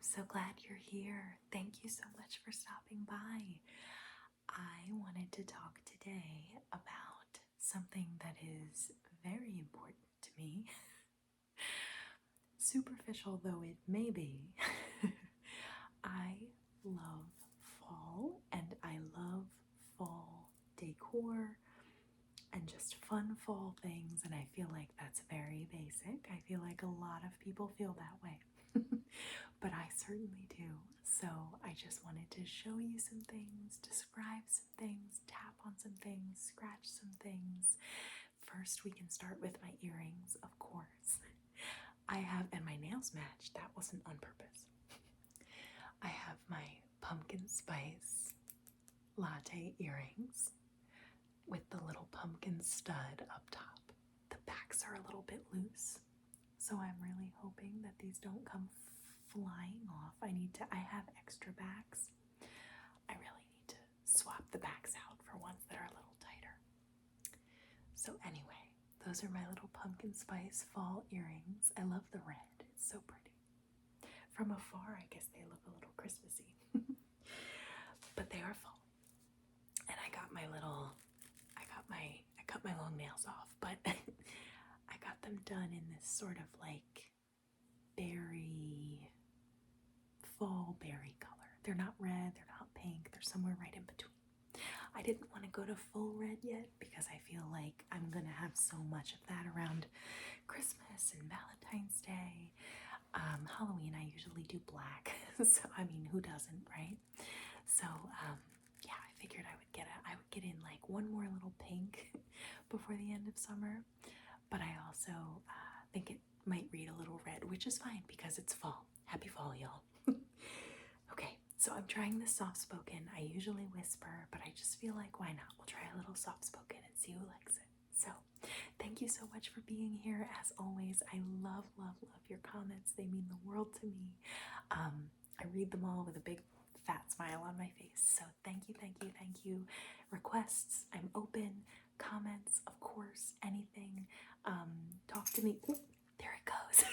so glad you're here. Thank you so much for stopping by. I wanted to talk today about something that is very important to me, superficial though it may be. I love fall and I love fall decor and just fun fall things, and I feel like that's very basic. I feel like a lot of people feel that way. But I certainly do. So I just wanted to show you some things, describe some things, tap on some things, scratch some things. First, we can start with my earrings, of course. I have, and my nails match. That wasn't on purpose. I have my pumpkin spice latte earrings with the little pumpkin stud up top. The backs are a little bit loose, so I'm really hoping that these don't come flying off. I have extra backs. I really need to swap the backs out for ones that are a little tighter. So anyway, those are my little pumpkin spice fall earrings. I love the red. It's so pretty. From afar, I guess they look a little Christmassy. But they are fall. And I cut my long nails off, but I got them done in this sort of like fall berry color. They're not red, they're not pink, they're somewhere right in between. I didn't want to go to full red yet because I feel like I'm gonna have so much of that around Christmas and Valentine's Day. Halloween, I usually do black, so I mean, who doesn't, right? So yeah, I figured I would get in like one more little pink before the end of summer, but I also think it might read a little red, which is fine because it's fall. Happy fall, y'all. Okay, so I'm trying this soft spoken. I usually whisper, but I just feel like why not? We'll try a little soft spoken and see who likes it. So thank you so much for being here. As always, I love, love, love your comments. They mean the world to me. I read them all with a big fat smile on my face. So thank you, thank you, thank you. Requests, I'm open. Comments, of course, anything. Talk to me. Ooh, there it goes.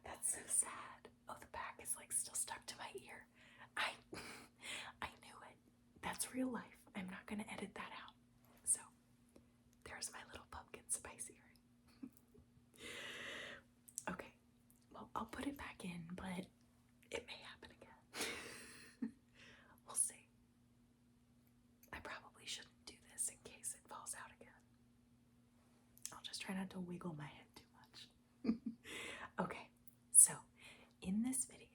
That's so sad. Oh, the back is like still stuck to my ear. I knew it. That's real life. I'm not gonna edit that out. So there's my little pumpkin spice earring. Okay, well, I'll put it back in, but it may happen again. We'll see. I probably shouldn't do this in case it falls out again. I'll just try not to wiggle my head too much. Okay, so in this video,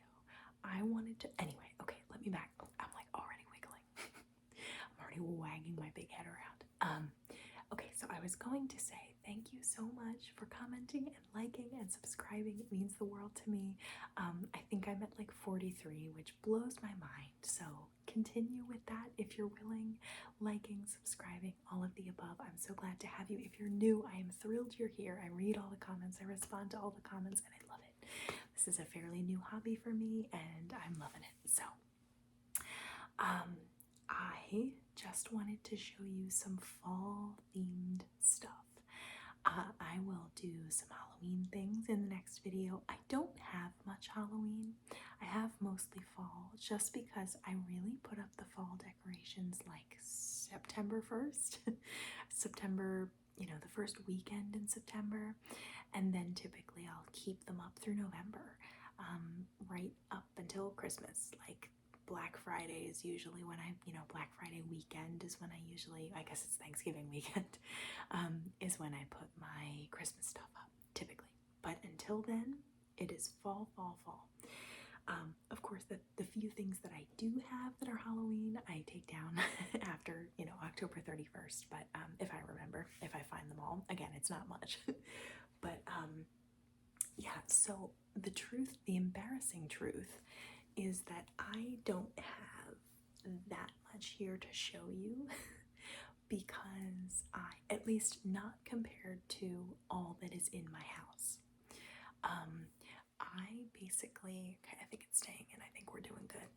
I wanted to, anyway, okay, let me back. Oh, I'm like already wiggling. I'm already wagging my big head around. Okay, so I was going to say thank you so much for commenting and liking and subscribing. It means the world to me. I think I'm at like 43, which blows my mind. So continue with that if you're willing. Liking, subscribing, all of the above. I'm so glad to have you. If you're new, I am thrilled you're here. I read all the comments, I respond to all the comments, and I love it. This is a fairly new hobby for me, and I'm loving it. So, I just wanted to show you some fall-themed stuff. I will do some Halloween things in the next video. I don't have much Halloween. I have mostly fall, just because I really put up the fall decorations like September 1st. September, you know, the first weekend in September, and then typically I'll keep them up through November, right up until Christmas. Like Black Friday is usually when Black Friday weekend is when I usually, I guess it's Thanksgiving weekend, is when I put my Christmas stuff up, typically. But until then, it is fall, fall, fall. Of course, the few things that I do have that are Halloween, I take down after, October 31st. But if I remember, if I find them all, again, it's not much. But yeah, so the embarrassing truth is that I don't have that much here to show you because at least not compared to all that is in my house. I basically, okay, I think it's staying in, I think we're doing good.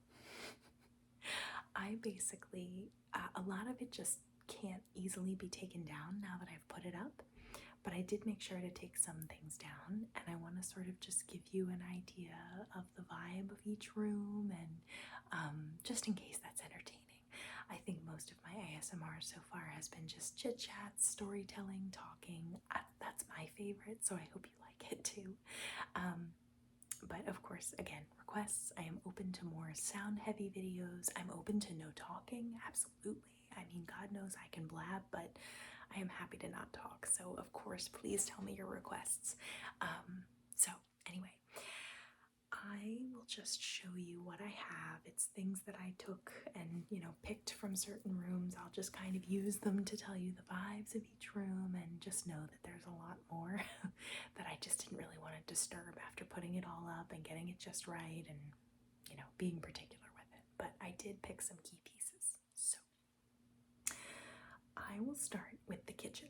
I basically, a lot of it just can't easily be taken down now that I've put it up, but I did make sure to take some things down, and I want to sort of just give you an idea of the vibe of each room, and just in case that's entertaining. I think most of my ASMR so far has been just chit chat, storytelling, talking. That's my favorite, so I hope you like it too. But of course, again, requests. I am open to more sound heavy videos. I'm open to no talking, absolutely. I mean, God knows I can blab, but I am happy to not talk. So, of course, please tell me your requests. So, anyway, I will just show you what I have. It's things that I took and, picked from certain rooms. I'll just kind of use them to tell you the vibes of each room, and just know that there's a lot more that I just didn't really want to disturb after putting it all up and getting it just right and, being particular with it. But I did pick some key pieces. So I will start with the kitchen.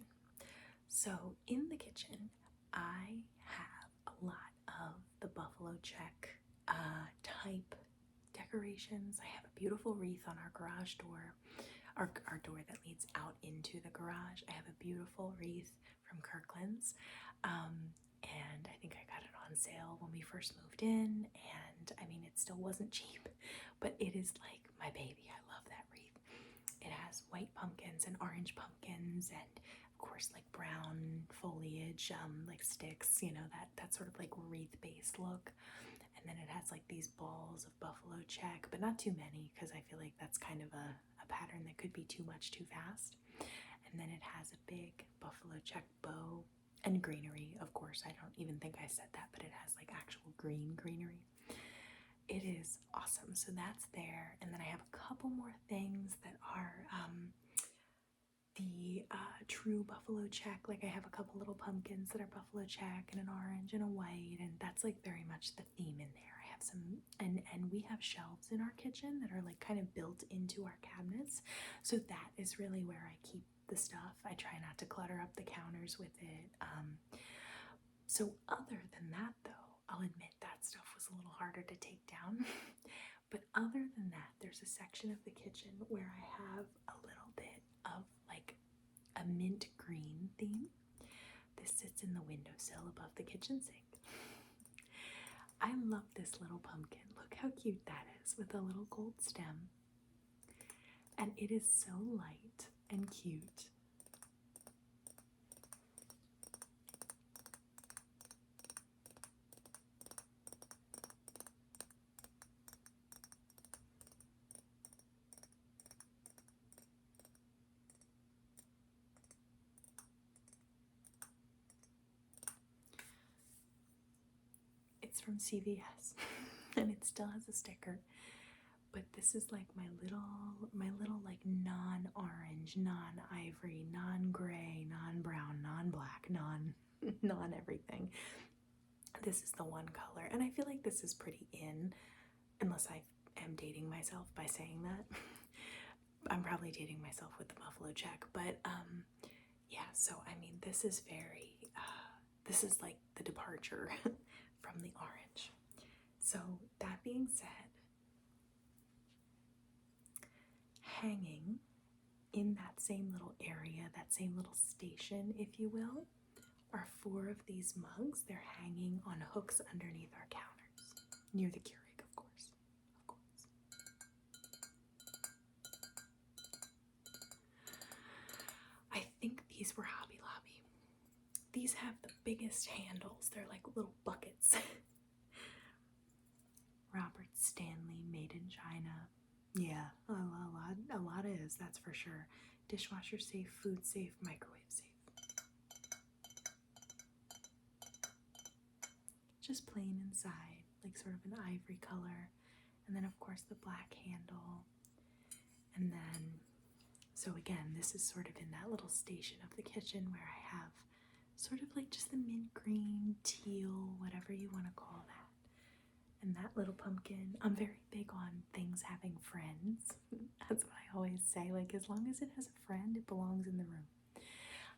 So in the kitchen, I have a lot of the buffalo check type decorations. I have a beautiful wreath on our garage door, our door that leads out into the garage. I have a beautiful wreath from Kirkland's, and I think I got it on sale when we first moved in, and I mean, it still wasn't cheap, but it is like my baby. I love that wreath. It has white pumpkins and orange pumpkins, and of course like brown foliage, like sticks, that sort of like wreath-based look. And then it has like these balls of buffalo check, but not too many, because I feel like that's kind of a pattern that could be too much too fast. And then it has a big buffalo check bow and greenery. Of course, I don't even think I said that, but it has like actual greenery. It is awesome. So that's there. And then I have a couple more things that are the true buffalo check. Like I have a couple little pumpkins that are buffalo check, and an orange and a white, and that's like very much the theme in there. I have some, and we have shelves in our kitchen that are like kind of built into our cabinets, so that is really where I keep the stuff. I try not to clutter up the counters with it. So other than that though, I'll admit that stuff was a little harder to take down. But other than that, there's a section of the kitchen where I have a little bit of like a mint green theme. This sits in the windowsill above the kitchen sink. I love this little pumpkin. Look how cute that is, with a little gold stem. And it is so light and cute. It's from CVS and it still has a sticker, but this is like my little like non-orange, non-ivory, non-gray, non-brown, non-black, non everything. This is the one color, and I feel like this is pretty in, unless I am dating myself by saying that. I'm probably dating myself with the buffalo check, but yeah, so I mean, this is very this is like the departure from the orange. So that being said, hanging in that same little area, that same little station, if you will, are 4 of these mugs. They're hanging on hooks underneath our counters, near the Keurig, of course. I think these were Hobby Lobby. These have the biggest handles. They're like little buckets. Robert Stanley, made in China. Yeah, a lot is, that's for sure. Dishwasher safe, food safe, microwave safe. Just plain inside, like sort of an ivory color. And then of course the black handle. And then, so again, this is sort of in that little station of the kitchen where I have sort of like just the mint green, teal, whatever you want to call that. And that little pumpkin. I'm very big on things having friends. That's what I always say. Like, as long as it has a friend, it belongs in the room.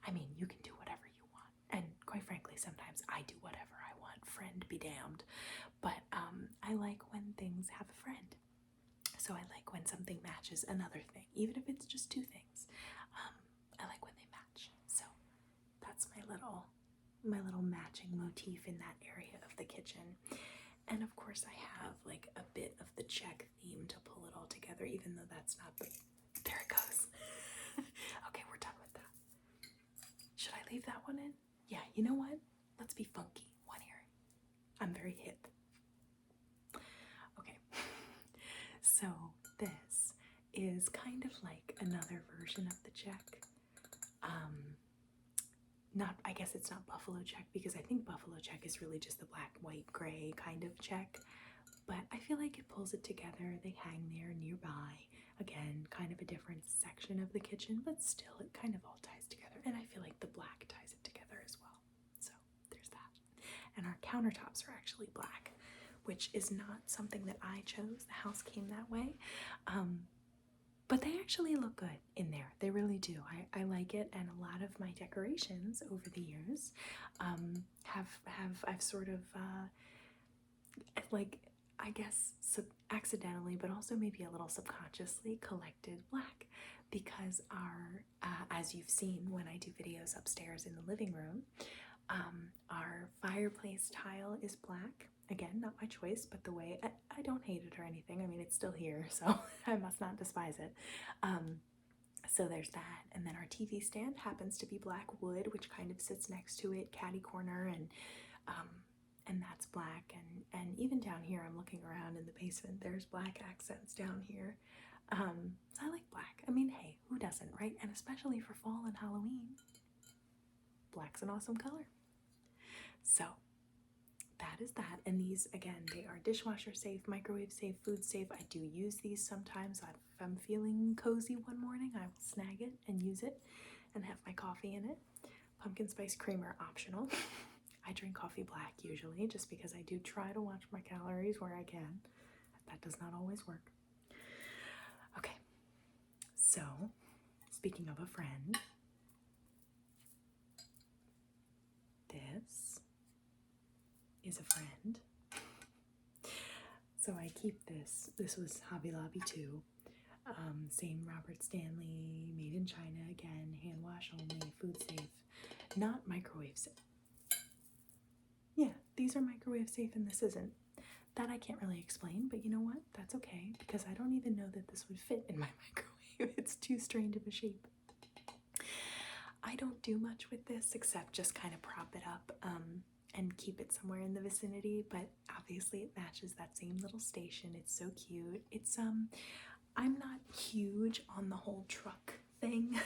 I mean, you can do whatever you want. And quite frankly, sometimes I do whatever I want. Friend be damned. But I like when things have a friend. So I like when something matches another thing, even if it's just 2 things. I like when they match. So that's my little matching motif in that area of the kitchen. And of course I have like a bit of the check theme to pull it all together, even though that's not the, there it goes. Okay, we're done with that. Should I leave that one in? Yeah, you know what? Let's be funky. One earring. I'm very hip. Okay, so this is kind of like another version of the check. Not, I guess it's not buffalo check, because I think buffalo check is really just the black, white, gray kind of check. But I feel like it pulls it together. They hang there nearby. Again, kind of a different section of the kitchen, but still it kind of all ties together. And I feel like the black ties it together as well. So there's that. And our countertops are actually black, which is not something that I chose. The house came that way. But they actually look good in there. They really do. I like it, and a lot of my decorations over the years I've sort of like, I guess accidentally, but also maybe a little subconsciously collected black, because our as you've seen when I do videos upstairs in the living room, our fireplace tile is black. Again, not my choice, but the way, I don't hate it or anything. I mean, it's still here, so I must not despise it. So there's that. And then our TV stand happens to be black wood, which kind of sits next to it, catty corner, and that's black. And even down here, I'm looking around in the basement, there's black accents down here. So I like black. I mean, hey, who doesn't, right? And especially for fall and Halloween, black's an awesome color. So that is that. And these, again, they are dishwasher safe, microwave safe, food safe. I do use these sometimes. If I'm feeling cozy one morning, I will snag it and use it and have my coffee in it. Pumpkin spice creamer optional. I drink coffee black usually, just because I do try to watch my calories where I can. That does not always work. Okay, so speaking of a friend, this is a friend. So I keep this. This was Hobby Lobby too. Same Robert Stanley, made in China again, hand wash only, food safe, not microwave safe. Yeah, these are microwave safe and this isn't. That I can't really explain, but you know what? That's okay, because I don't even know that this would fit in my microwave. It's too strange of a shape. I don't do much with this except just kind of prop it up and keep it somewhere in the vicinity, but obviously it matches that same little station. It's so cute. It's I'm not huge on the whole truck thing,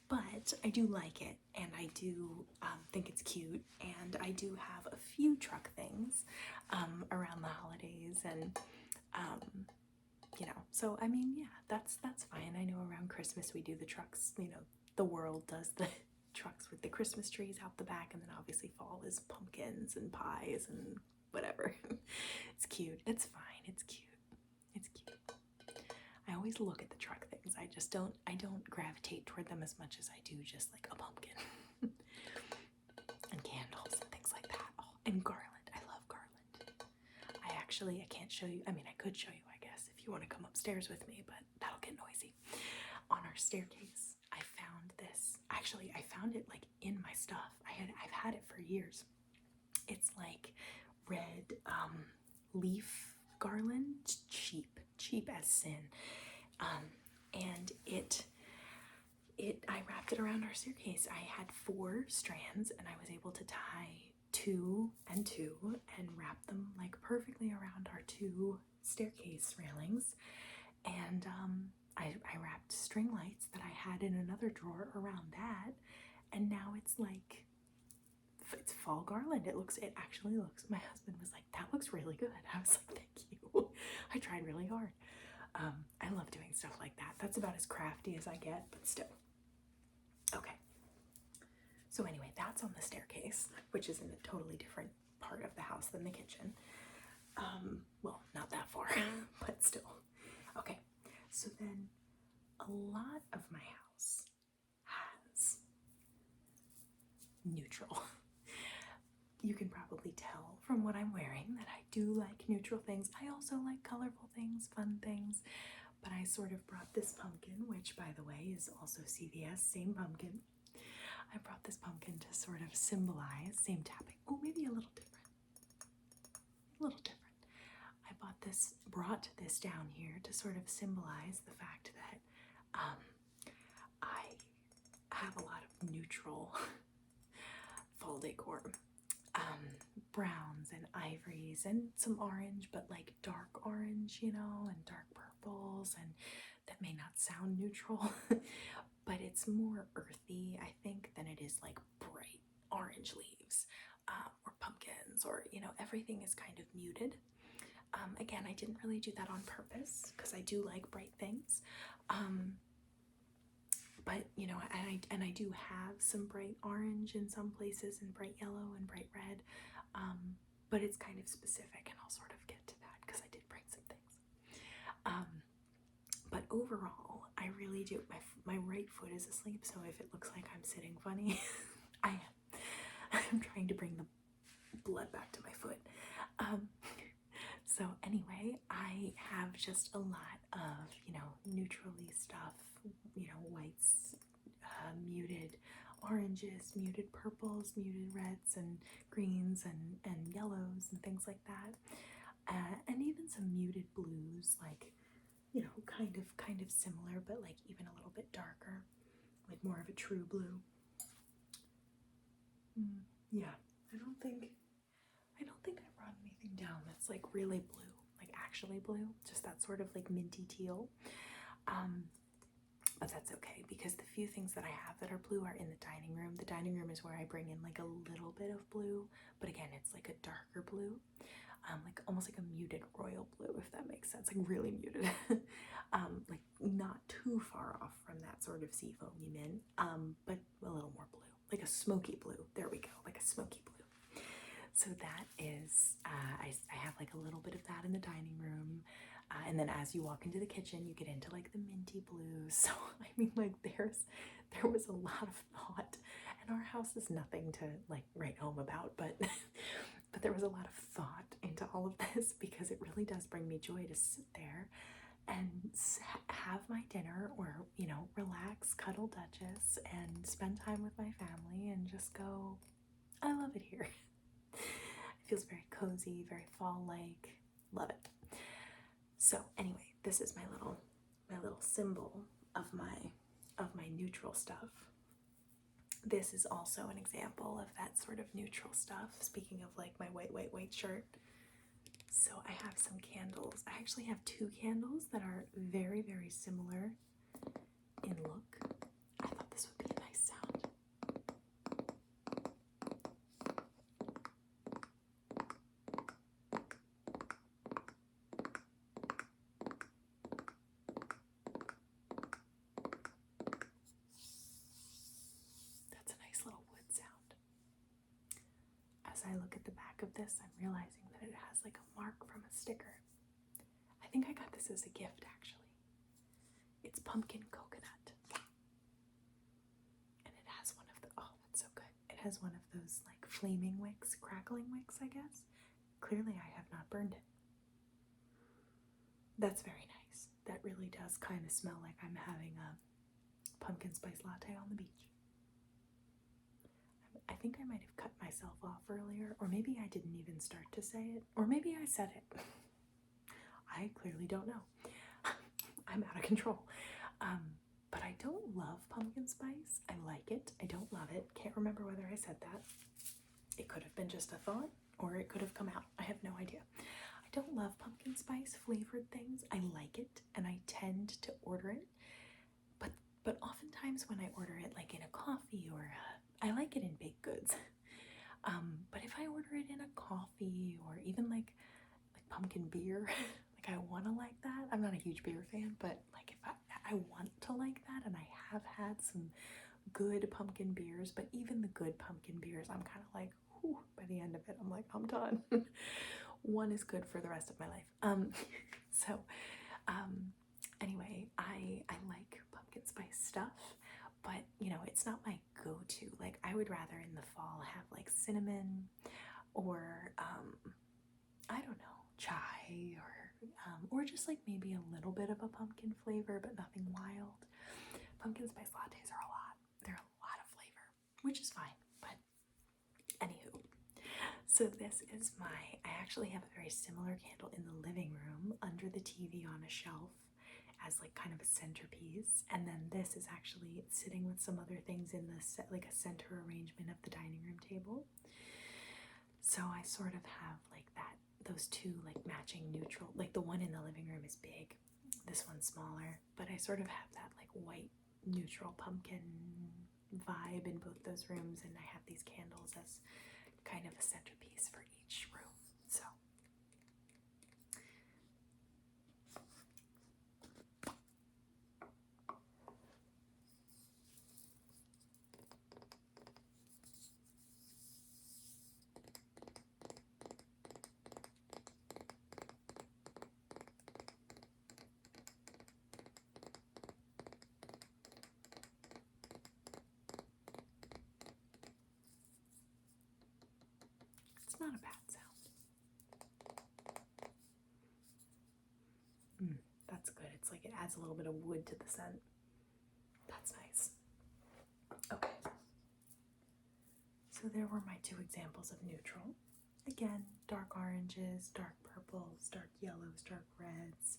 but I do like it, and I do think it's cute, and I do have a few truck things around the holidays, and you know, so I mean, yeah, that's fine. I know around Christmas we do the trucks, you know, the world does the trucks with the Christmas trees out the back, and then obviously fall is pumpkins and pies and whatever. It's cute. It's fine. It's cute. It's cute. I always look at the truck things. I don't gravitate toward them as much as I do just like a pumpkin and candles and things like that. Oh, and garland. I love garland. I can't show you. I mean, I could show you, I guess, if you want to come upstairs with me, but that'll get noisy. On our staircase, I found this. Actually, I found it like in my stuff. I've had it for years. It's like red leaf garland, cheap as sin. And I wrapped it around our staircase. I had 4 strands, and I was able to tie 2 and 2 and wrap them like perfectly around our 2 staircase railings. And I wrapped string lights that I had in another drawer around that, and now it's like, it's fall garland. It actually looks, my husband was like, that looks really good. I was like, thank you. I tried really hard. I love doing stuff like that. That's about as crafty as I get, but still. Okay. So anyway, that's on the staircase, which is in a totally different part of the house than the kitchen. Well, not that far, but still. Okay. So then a lot of my house has neutral. You can probably tell from what I'm wearing that I do like neutral things. I also like colorful things, fun things, but I sort of brought this pumpkin, which by the way is also CVS, same pumpkin. I brought this pumpkin to sort of symbolize, same tapping. Oh, maybe a little different. A little different. I brought this down here to sort of symbolize the fact that I have a lot of neutral fall decor. Browns and ivories and some orange, but like dark orange, you know, and dark purples, and that may not sound neutral, but it's more earthy, I think, than it is like bright orange leaves or pumpkins, or, you know, everything is kind of muted. Again, I didn't really do that on purpose because I do like bright things. But, you know, and I do have some bright orange in some places and bright yellow and bright red. But it's kind of specific, and I'll sort of get to that because I did bring some things. But overall, I really do. My right foot is asleep, so if it looks like I'm sitting funny, I am. I'm trying to bring the blood back to my foot. So anyway, I have just a lot of, you know, neutrally stuff, you know, whites, muted oranges, muted purples, muted reds and greens and yellows and things like that. And even some muted blues, like, you know, kind of similar, but like even a little bit darker, like more of a true blue. Yeah, I don't think I brought anything down that's like really blue, like actually blue, just that sort of like minty teal. But that's okay, because the few things that I have that are blue are in the dining room. The dining room is where I bring in like a little bit of blue, but again, it's like a darker blue, like almost like a muted royal blue, if that makes sense, like really muted. Like not too far off from that sort of seafoamy mint, but a little more blue, like a smoky blue. There we go, like a smoky blue. So that is, I have like a little bit of that in the dining room. And then as you walk into the kitchen, you get into like the minty blues. So, I mean, like there was a lot of thought, and our house is nothing to like write home about, but there was a lot of thought into all of this, because it really does bring me joy to sit there and have my dinner, or, you know, relax, cuddle Duchess, and spend time with my family and just go, I love it here. It feels very cozy, very fall-like. Love it. So anyway, this is my little symbol of my neutral stuff. This is also an example of that sort of neutral stuff. Speaking of like my white shirt. So I have some candles. I actually have two candles that are very, very similar in look. I thought this would be a nice sound. That's a nice little wood sound. As I look at the back of this, I'm realizing that it has like a mark from a sticker. I think I got this as a gift, actually. It's pumpkin coconut. And it has one of the, oh, that's so good. It has one of those like flaming wicks, crackling wicks, I guess. Clearly I have not burned it. That's very nice. That really does kind of smell like I'm having a pumpkin spice latte on the beach. I think I might have cut myself off earlier, or maybe I didn't even start to say it, or maybe I said it. I clearly don't know. I'm out of control. But I don't love pumpkin spice. I like it. I don't love it. Can't remember whether I said that. It could have been just a thought, or it could have come out. I have no idea. I don't love pumpkin spice flavored things. I like it, and I tend to order it. But oftentimes when I order it, like in a coffee, or I like it in baked goods. But if I order it in a coffee, or even like pumpkin beer, like I want to like that. I'm not a huge beer fan, but like if I want to like that, and I have had some good pumpkin beers, but even the good pumpkin beers, I'm kind of like, whew, by the end of it, I'm like, I'm done. One is good for the rest of my life. Anyway, I like pumpkin spice stuff, but you know, it's not my go-to. Like I would rather in the fall have like cinnamon, or I don't know, chai, or just like maybe a little bit of a pumpkin flavor, but nothing wild. Pumpkin spice lattes are a lot. They're a lot of flavor. which is fine, but anywho. So this is I actually have a very similar candle in the living room under the TV on a shelf as like kind of a centerpiece. And then this is actually sitting with some other things in the set, like a center arrangement of the dining room table. So I sort of have like that, those two like matching neutral, like the one in the living room is big, this one's smaller, but I sort of have that like white neutral pumpkin vibe in both those rooms, and I have these candles as kind of a centerpiece for each room. So it's not a bad sound. That's good. It's like it adds a little bit of wood to the scent. That's nice. Okay. So there were my two examples of neutral. Again, dark oranges, dark purples, dark yellows, dark reds,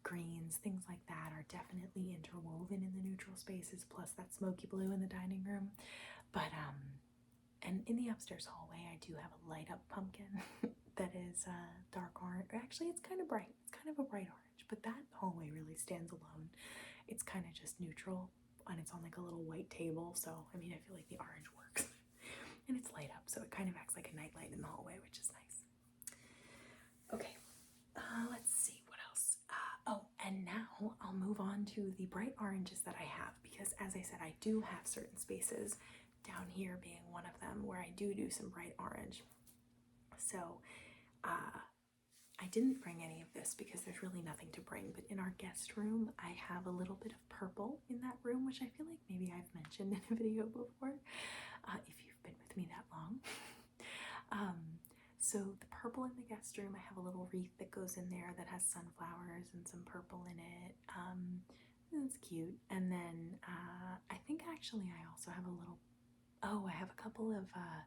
greens, things like that are definitely interwoven in the neutral spaces, plus that smoky blue in the dining room. But and in the upstairs hallway I do have a light up pumpkin that is dark orange. Actually, it's kind of bright. It's kind of a bright orange, but that hallway really stands alone. It's kind of just neutral, and it's on like a little white table, so I mean I feel like the orange works. And it's light up, so it kind of acts like a nightlight in the hallway, which is nice. Okay, let's see what else. Oh, and now I'll move on to the bright oranges that I have, because as I said, I do have certain spaces, down here being one of them, where I do some bright orange. So I didn't bring any of this because there's really nothing to bring, but in our guest room I have a little bit of purple in that room, which I feel like maybe I've mentioned in a video before, if you've been with me that long. So the purple in the guest room, I have a little wreath that goes in there that has sunflowers and some purple in it. It's cute. And then I think actually I also have a little, I have a couple of, let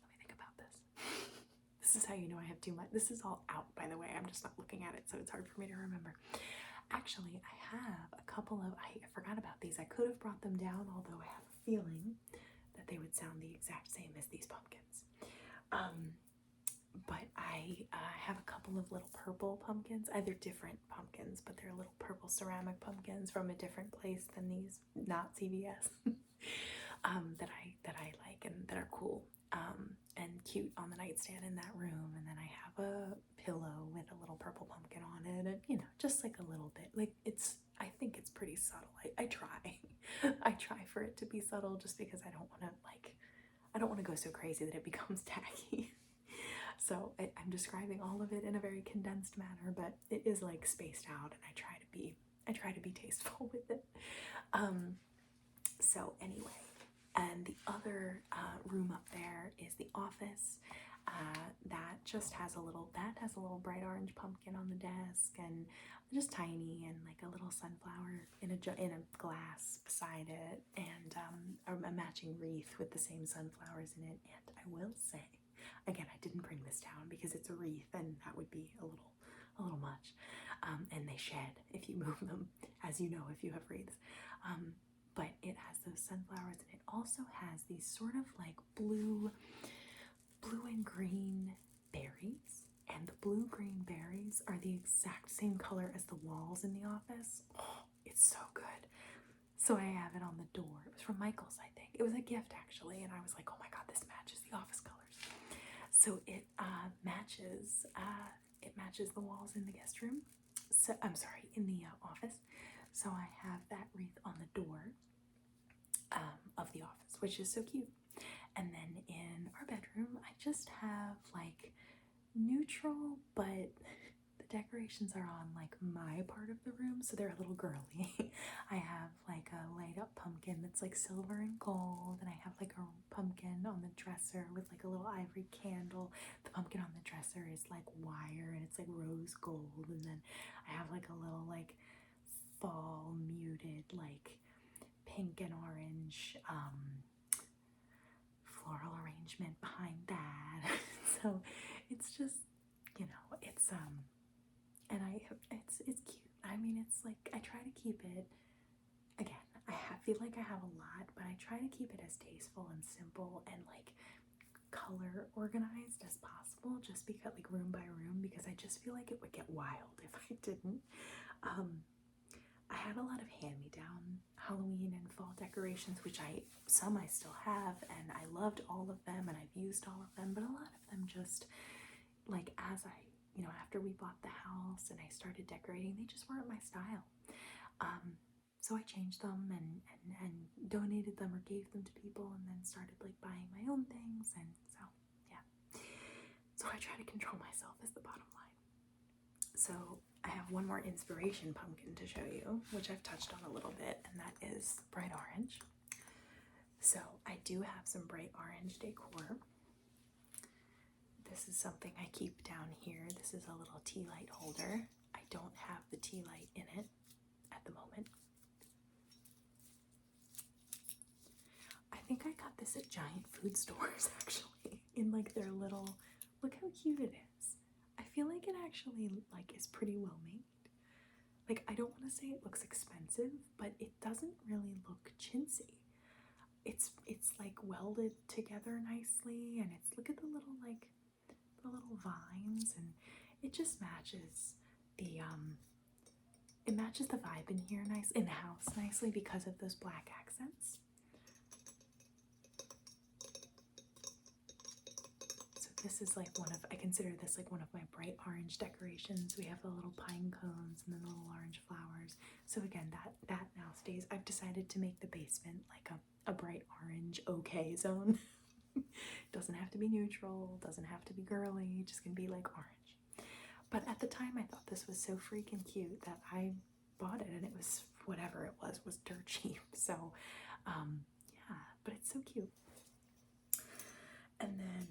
me think about this. This is how you know I have too much. This is all out, by the way. I'm just not looking at it, so it's hard for me to remember. Actually, I have a couple of, I forgot about these. I could have brought them down, although I have a feeling that they would sound the exact same as these pumpkins. But I have a couple of little purple pumpkins. They're different pumpkins, but they're little purple ceramic pumpkins from a different place than these, not CVS, that I like and that are cool and cute on the nightstand in that room. And then I have a pillow with a little purple pumpkin on it, and you know, just like a little bit. Like I think it's pretty subtle. I try. I try for it to be subtle, just because I don't want to go so crazy that it becomes tacky. So I'm describing all of it in a very condensed manner, but it is like spaced out, and I try to be tasteful with it. So anyway, and the other room up there is the office. That just has a little bright orange pumpkin on the desk, and just tiny, and like a little sunflower in a glass beside it, and a matching wreath with the same sunflowers in it. And I will say, again, I didn't bring this down because it's a wreath, and that would be a little much. And they shed if you move them, as you know, if you have wreaths. But it has those sunflowers, and it also has these sort of like blue and green berries, and the blue-green berries are the exact same color as the walls in the office. Oh, it's so good. So I have it on the door. It was from Michael's, I think. It was a gift, actually, and I was like, oh my god, this matches the office colors. So it matches the walls in the guest room. So I'm sorry, in the office. So I have that wreath on the door of the office, which is so cute. And then in our bedroom, I just have like neutral, but the decorations are on like my part of the room, so they're a little girly. I have like a light up pumpkin that's like silver and gold, and I have like a pumpkin on the dresser with like a little ivory candle. The pumpkin on the dresser is like wire, and it's like rose gold. And then I have like a little like fall muted like pink and orange floral arrangement behind that. So it's just, you know, it's and it's cute. I mean, it's like I try to keep it, again, feel like I have a lot, but I try to keep it as tasteful and simple and like color organized as possible, just because, like, room by room, because I just feel like it would get wild if I didn't. I had a lot of hand-me-down Halloween and fall decorations, which some I still have, and I loved all of them, and I've used all of them, but a lot of them just, like, as I, you know, after we bought the house and I started decorating, they just weren't my style. So I changed them and donated them or gave them to people, and then started like buying my own things, and so yeah. So I try to control myself is the bottom line. So I have one more inspiration pumpkin to show you, which I've touched on a little bit, and that is bright orange. So I do have some bright orange decor. This is something I keep down here. This is a little tea light holder. I don't have the tea light in it at the moment. I think I got this at giant food stores, actually, in like their little, look how cute it is. I feel like it actually like is pretty well made. Like, I don't want to say it looks expensive, but it doesn't really look chintzy. It's like welded together nicely, and it's, look at the little like the little vines, and it just matches the it matches the vibe in here in the house nicely because of those black accents. This is like I consider this like one of my bright orange decorations. We have the little pine cones and the little orange flowers. So again, that now stays. I've decided to make the basement like a bright orange okay zone. Doesn't have to be neutral, doesn't have to be girly, just gonna be like orange. But at the time I thought this was so freaking cute that I bought it, and it was, whatever it was dirt cheap. So yeah, but it's so cute. And then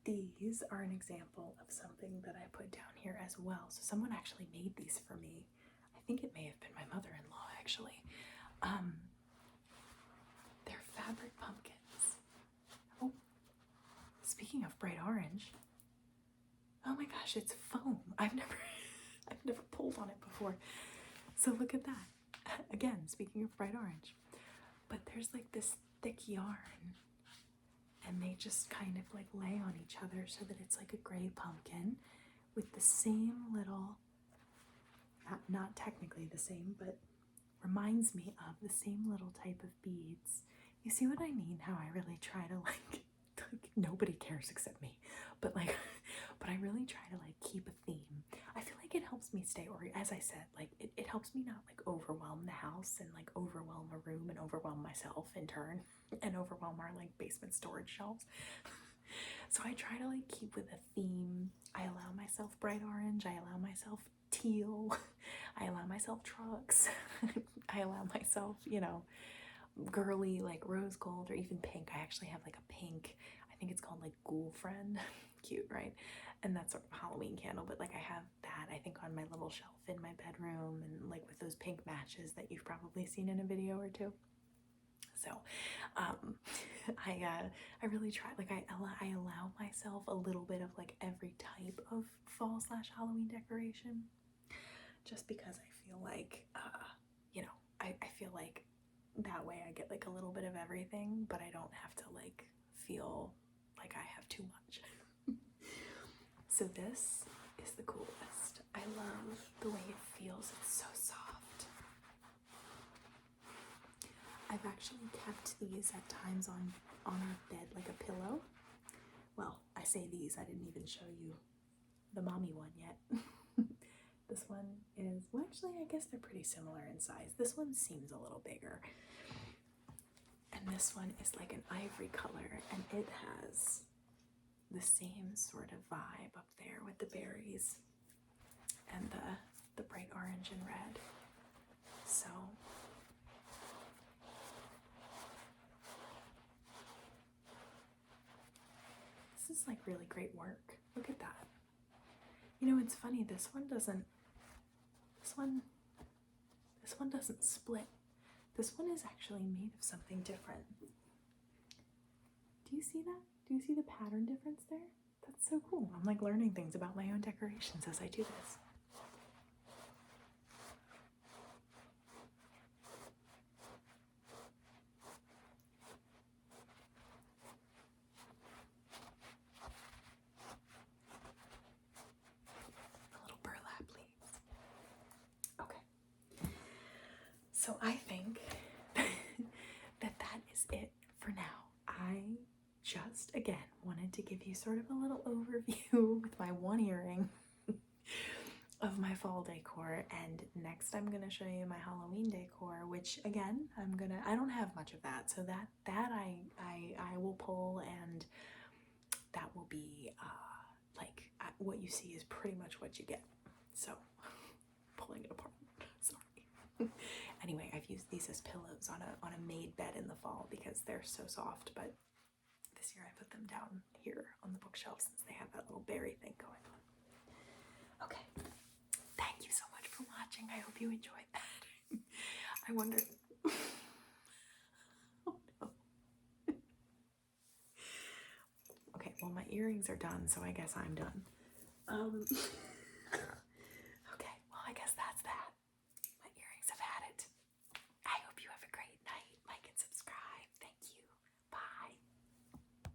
these are an example of something that I put down here as well. So someone actually made these for me. I think it may have been my mother-in-law, actually. They're fabric pumpkins. Oh, speaking of bright orange, oh my gosh, it's foam. I've never pulled on it before. So look at that. Again, speaking of bright orange. But there's like this thick yarn, and they just kind of like lay on each other so that it's like a gray pumpkin with the same little, not technically the same, but reminds me of the same little type of beads. You see what I mean? How I really try to like nobody cares except me, but I really try to like keep a theme. I feel like it helps me stay, or as I said, like it helps me not like overwhelm the house and like overwhelm a room and overwhelm myself in turn and overwhelm our like basement storage shelves. So I try to like keep with a theme. I allow myself bright orange, I allow myself teal, I allow myself trucks, I allow myself, you know, girly like rose gold or even pink. I actually have like a pink, I think it's called like Ghoul Friend. Cute, right? And that's sort of a Halloween candle, but like I have that I think on my little shelf in my bedroom, and like with those pink matches that you've probably seen in a video or two. So I really try, like I allow myself a little bit of like every type of fall / Halloween decoration, just because I feel like you know, I feel like that way I get like a little bit of everything, but I don't have to like feel like I have too much. So this is the coolest. I love the way it feels. It's so soft. I've actually kept these at times on our bed like a pillow. Well, I say these, I didn't even show you the mommy one yet. This one is, well, actually I guess they're pretty similar in size. This one seems a little bigger. And this one is like an ivory color, and it has the same sort of vibe up there with the berries and the bright orange and red. So this is like really great work. Look at that. You know, it's funny, this one doesn't split. This one is actually made of something different. Do you see that? Do you see the pattern difference there? That's so cool. I'm like learning things about my own decorations as I do this. A little burlap leaves. Okay. So I think that is it for now. I just, again, wanted to give you sort of a little overview with my one earring of my fall decor, and next I'm gonna show you my Halloween decor, which again I don't have much of that, so that I will pull, and that will be what you see is pretty much what you get. So pulling it apart, sorry. Anyway, I've used these as pillows on a made bed in the fall because they're so soft, but this year I put them down here on the bookshelf since they have that little berry thing going on. Okay, thank you so much for watching. I hope you enjoyed that. I wonder. Oh no. Okay, well, my earrings are done, so I guess I'm done.